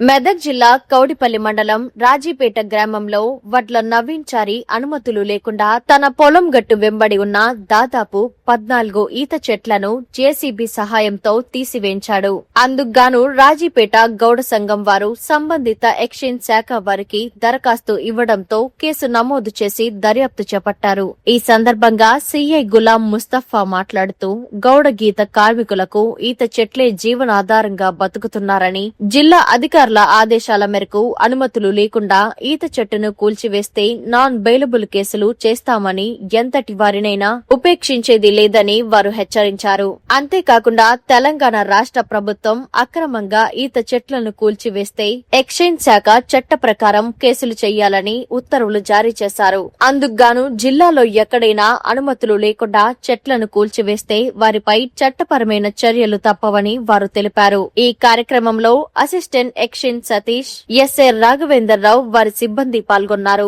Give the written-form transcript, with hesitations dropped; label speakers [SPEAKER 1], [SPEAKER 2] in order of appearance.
[SPEAKER 1] మెదక్ జిల్లా కౌడిపల్లి మండలం రాజీపేట గ్రామంలో వడ్ల నవీన్ చారి అనుమతులు లేకుండా తన పొలం గట్టు వెంబడి ఉన్న దాదాపు 14 ఈత చెట్లను జేసీబీ సహాయంతో తీసివేయించాడు. అందుకుగాను రాజీపేట గౌడ సంఘం వారు సంబంధిత ఎక్సైజ్ శాఖ వారికి దరఖాస్తు ఇవ్వడంతో కేసు నమోదు చేసి దర్యాప్తు చేపట్టారు. ఈ సందర్భంగా సీఐ గులాం ముస్తఫా మాట్లాడుతూ గౌడ గీత కార్మికులకు ఈత చెట్లే జీవనాధారంగా బతుకుతున్నారని, జిల్లా అధికారుల ఆదేశాల మేరకు అనుమతులు లేకుండా ఈత చెట్టును కూల్చివేస్తే నాన్ బెయిలబుల్ కేసులు చేస్తామని, ఎంతటి వారినైనా ఉపేక్షించేది లేదని వారు హెచ్చరించారు. అంతేకాకుండా తెలంగాణ రాష్ట్ర ప్రభుత్వం అక్రమంగా ఈత చెట్లను కూల్చివేస్తే ఎక్సైజ్ శాఖ చట్ట ప్రకారం కేసులు చేయాలని ఉత్తర్వులు జారీ చేశారు. అందుకుగాను జిల్లాలో ఎక్కడైనా అనుమతులు లేకుండా చెట్లను కూల్చివేస్తే వారిపై చట్టపరమైన చర్యలు తప్పవని వారు తెలిపారు. ఈ కార్యక్రమంలో assistant excise Satish, SA Raghavender Rao వారి సిబ్బంది పాల్గొన్నారు.